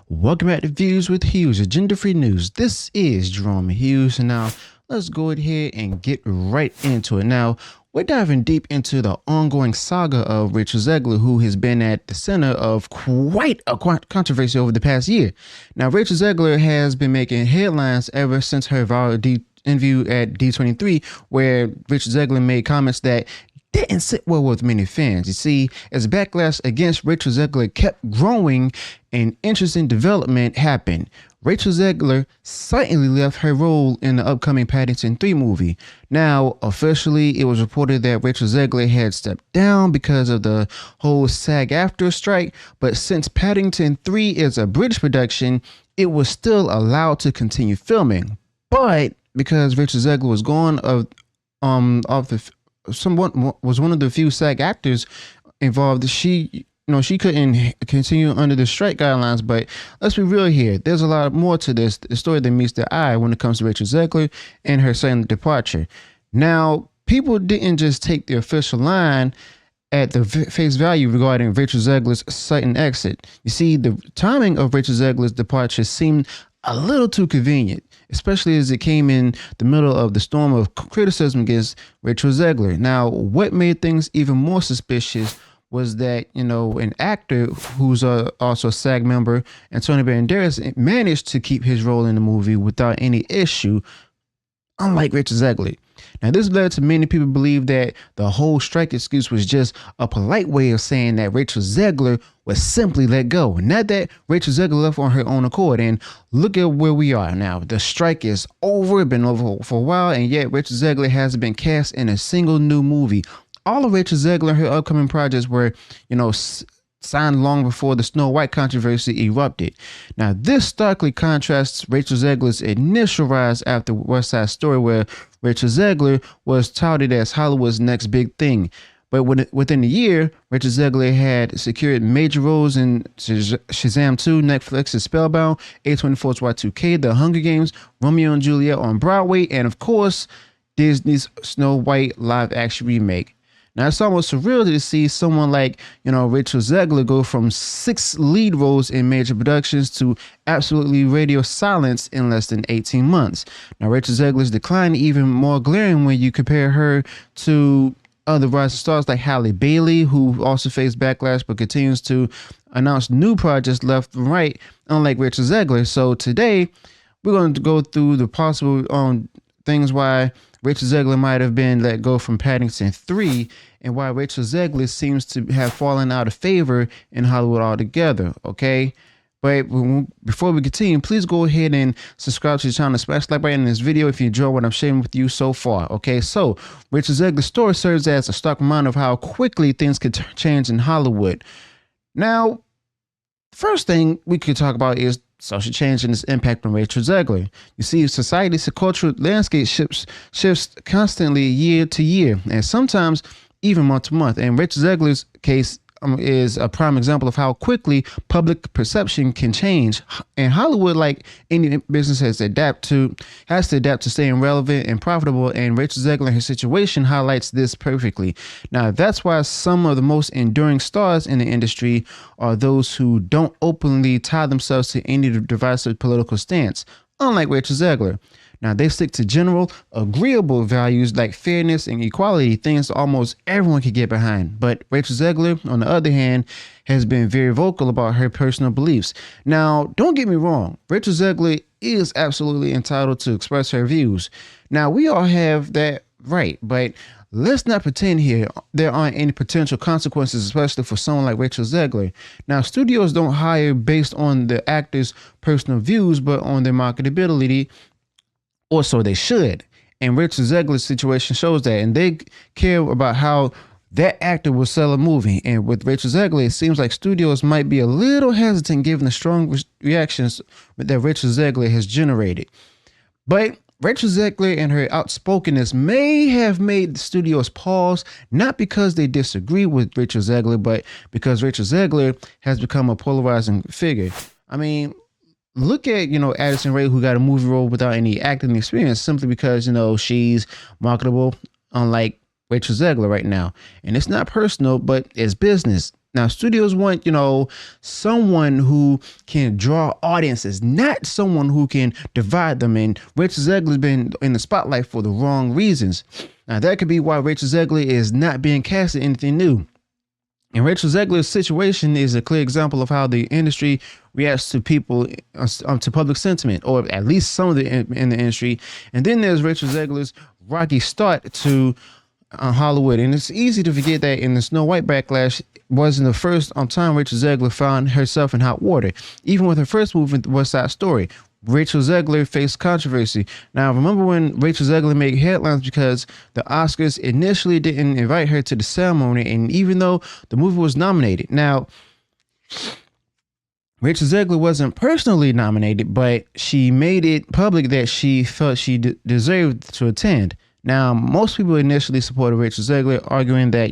Welcome back to Views with Hughes, agenda-free news. This is Jerome Hughes, and now let's go ahead and get right into it. Now, we're diving deep into the ongoing saga of Rachel Zegler, who has been at the center of quite a controversy over the past year. Now, Rachel Zegler has been making headlines ever since her viral interview at D23, where Rachel Zegler made comments that didn't sit well with many fans. You see, as backlash against Rachel Zegler kept growing and interesting development happened, Rachel Zegler suddenly left her role in the upcoming Paddington 3 movie. Now, officially, it was reported that Rachel Zegler had stepped down because of the whole SAG-AFTRA strike, but since Paddington 3 is a British production, it was still allowed to continue filming. But because Rachel Zegler was gone was one of the few SAG actors involved, she couldn't continue under the strike guidelines. But let's be real here, there's a lot more to this story that meets the eye when it comes to Rachel Zegler and her sudden departure. Now, people didn't just take the official line at the face value regarding Rachel Zegler's sudden exit. You see, the timing of Rachel Zegler's departure seemed a little too convenient, especially as it came in the middle of the storm of criticism against Rachel Zegler. Now, what made things even more suspicious was that, an actor who's also a SAG member, Antonio Banderas, managed to keep his role in the movie without any issue, unlike Rachel Zegler. Now, this led to many people believe that the whole strike excuse was just a polite way of saying that Rachel Zegler was simply let go, not that Rachel Zegler left on her own accord. And look at where we are now. The strike is over, it's been over for a while, and yet Rachel Zegler hasn't been cast in a single new movie. All of Rachel Zegler and her upcoming projects were, signed long before the Snow White controversy erupted. Now, this starkly contrasts Rachel Zegler's initial rise after West Side Story, where Rachel Zegler was touted as Hollywood's next big thing. But within a year, Rachel Zegler had secured major roles in Shazam 2, Netflix's Spellbound, A24's Y2K, The Hunger Games, Romeo and Juliet on Broadway, and of course, Disney's Snow White live-action remake. Now, it's almost surreal to see someone like, Rachel Zegler go from 6 lead roles in major productions to absolutely radio silence in less than 18 months. Now, Rachel Zegler's decline even more glaring when you compare her to other rising stars like Halle Bailey, who also faced backlash but continues to announce new projects left and right, unlike Rachel Zegler. So today, we're going to go through the possible things why Rachel Zegler might have been let go from Paddington 3 and why Rachel Zegler seems to have fallen out of favor in Hollywood altogether, okay? But before we continue, please go ahead and subscribe to the channel, smash the like button in this video if you enjoy what I'm sharing with you so far, okay? So, Rachel Zegler's story serves as a stark reminder of how quickly things could change in Hollywood. Now, first thing we could talk about is social change and its impact on Rachel Zegler. You see, society's cultural landscape shifts constantly year to year, and sometimes even month to month. And Rachel Zegler's case is a prime example of how quickly public perception can change. And Hollywood, like any business, has to adapt to staying relevant and profitable. And Rachel Zegler, her situation, highlights this perfectly. Now, that's why some of the most enduring stars in the industry are those who don't openly tie themselves to any divisive political stance, unlike Rachel Zegler. Now, they stick to general, agreeable values like fairness and equality, things almost everyone can get behind. But Rachel Zegler, on the other hand, has been very vocal about her personal beliefs. Now, don't get me wrong, Rachel Zegler is absolutely entitled to express her views. Now, we all have that right, but let's not pretend here there aren't any potential consequences, especially for someone like Rachel Zegler. Now, studios don't hire based on the actor's personal views, but on their marketability, or so they should. And Rachel Zegler's situation shows that, and they care about how that actor will sell a movie. And with Rachel Zegler, it seems like studios might be a little hesitant given the strong reactions that Rachel Zegler has generated. But Rachel Zegler and her outspokenness may have made the studios pause, not because they disagree with Rachel Zegler, but because Rachel Zegler has become a polarizing figure. I mean, look at, Addison Rae, who got a movie role without any acting experience simply because, she's marketable, unlike Rachel Zegler right now. And it's not personal, but it's business. Now, studios want, someone who can draw audiences, not someone who can divide them. And Rachel Zegler's been in the spotlight for the wrong reasons. Now, that could be why Rachel Zegler is not being cast in anything new. And Rachel Zegler's situation is a clear example of how the industry reacts to people, to public sentiment, or at least some of the in the industry. And then there's Rachel Zegler's rocky start to Hollywood. And it's easy to forget that in the Snow White backlash wasn't the first time Rachel Zegler found herself in hot water. Even with her first movie, West Side Story, Rachel Zegler faced controversy. Now, remember when Rachel Zegler made headlines because the Oscars initially didn't invite her to the ceremony, and even though the movie was nominated. Now, Rachel Zegler wasn't personally nominated, but she made it public that she felt she deserved to attend. Now, most people initially supported Rachel Zegler, arguing that,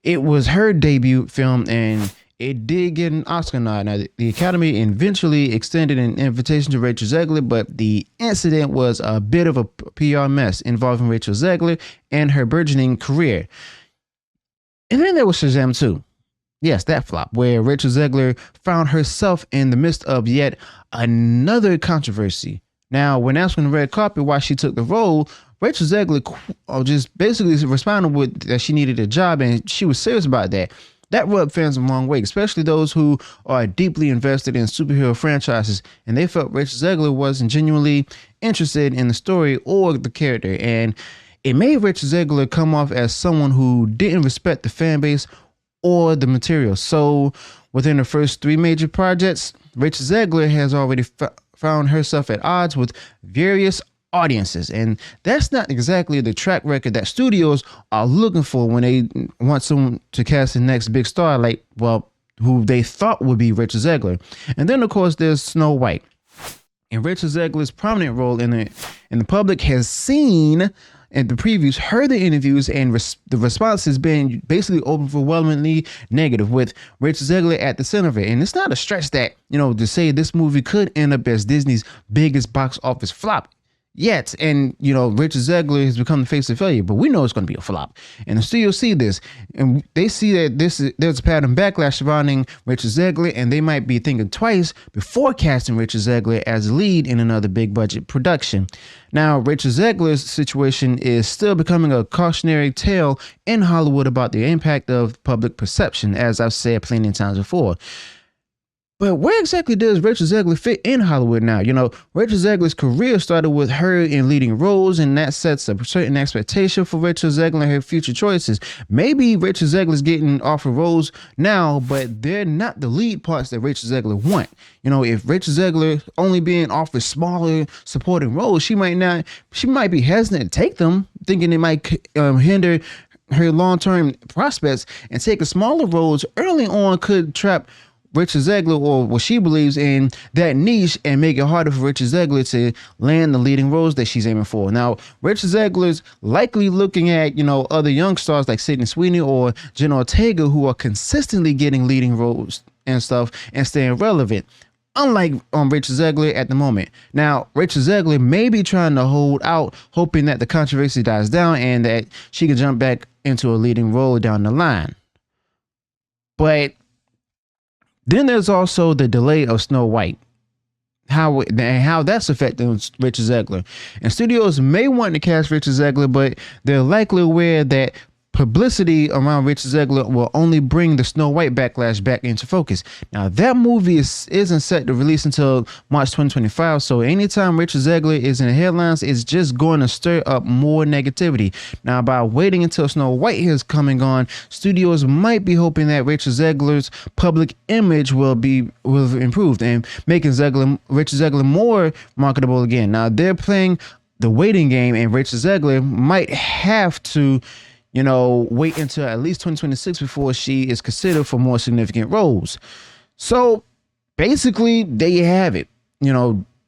it was her debut film and it did get an Oscar nod. Now, the Academy eventually extended an invitation to Rachel Zegler, but the incident was a bit of a PR mess involving Rachel Zegler and her burgeoning career. And then there was Shazam 2. Yes, that flop, where Rachel Zegler found herself in the midst of yet another controversy. Now, when asked on the red carpet why she took the role, Rachel Zegler just basically responded with that she needed a job, and she was serious about that. That rubbed fans the wrong way, especially those who are deeply invested in superhero franchises, and they felt Rachel Zegler wasn't genuinely interested in the story or the character, and it made Rachel Zegler come off as someone who didn't respect the fan base or the material. So within the first 3 major projects, Rachel Zegler has already found herself at odds with various audiences, and that's not exactly the track record that studios are looking for when they want someone to cast the next big star, like, well, who they thought would be Rachel Zegler. And then of course there's Snow White, and Rachel Zegler's prominent role in the public has seen in the previews, heard the interviews, and the response has been basically overwhelmingly negative, with Rachel Zegler at the center of it. And it's not a stretch that, to say this movie could end up as Disney's biggest box office flop yet. And, Rachel Zegler has become the face of failure, but we know it's going to be a flop. And the studios see this, and they see that there's a pattern backlash surrounding Rachel Zegler, and they might be thinking twice before casting Rachel Zegler as a lead in another big budget production. Now, Rachel Zegler's situation is still becoming a cautionary tale in Hollywood about the impact of public perception, as I've said plenty of times before. But where exactly does Rachel Zegler fit in Hollywood now? Rachel Zegler's career started with her in leading roles, and that sets a certain expectation for Rachel Zegler and her future choices. Maybe Rachel Zegler's getting offered roles now, but they're not the lead parts that Rachel Zegler want. If Rachel Zegler only being offered smaller supporting roles, she might be hesitant to take them, thinking it might hinder her long-term prospects, and taking smaller roles early on could trap Rachel Zegler, or what she believes, in that niche, and make it harder for Rachel Zegler to land the leading roles that she's aiming for. Now, Rachel Zegler's likely looking at, other young stars like Sydney Sweeney or Jenna Ortega, who are consistently getting leading roles and stuff and staying relevant, unlike Rachel Zegler at the moment. Now, Rachel Zegler may be trying to hold out, hoping that the controversy dies down and that she can jump back into a leading role down the line. But then there's also the delay of Snow White, how that's affecting Rachel Zegler. And studios may want to cast Rachel Zegler, but they're likely aware that publicity around Rachel Zegler will only bring the Snow White backlash back into focus. Now, that movie isn't set to release until March 2025, so anytime Rachel Zegler is in the headlines, it's just going to stir up more negativity. Now, by waiting until Snow White is coming on, studios might be hoping that Rachel Zegler's public image will improve and making Rachel Zegler more marketable again. Now, they're playing the waiting game, and Rachel Zegler might have to wait until at least 2026 before she is considered for more significant roles. So basically, there you have it.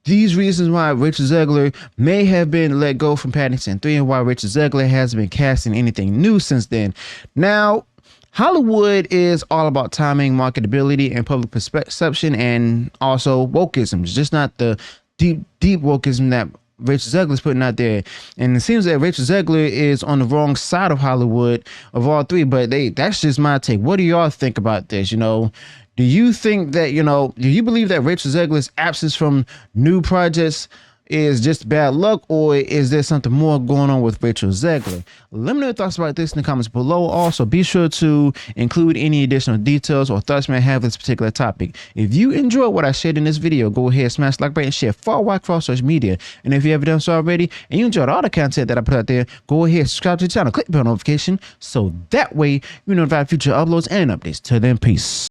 These reasons why Rachel Zegler may have been let go from Paddington 3 and why Rachel Zegler hasn't been casting anything new since then. Now, Hollywood is all about timing, marketability, and public perception, and also wokeism. It's just not the deep wokeism that Rachel Zegler's putting out there. And it seems that Rachel Zegler is on the wrong side of Hollywood of all three, but that's just my take. What do y'all think about this? You know, do you think that, you know, do you believe that Rachel Zegler's absence from new projects is just bad luck, or is there something more going on with Rachel Zegler? Let me know your thoughts about this in the comments below. Also, be sure to include any additional details or thoughts you may have this particular topic. If you enjoyed what I shared in this video, go ahead, smash the like button, and share far wide across social media. And if you haven't done so already and you enjoyed all the content that I put out there, go ahead, subscribe to the channel, click the bell notification so that way you notify future uploads and updates. Till then, peace.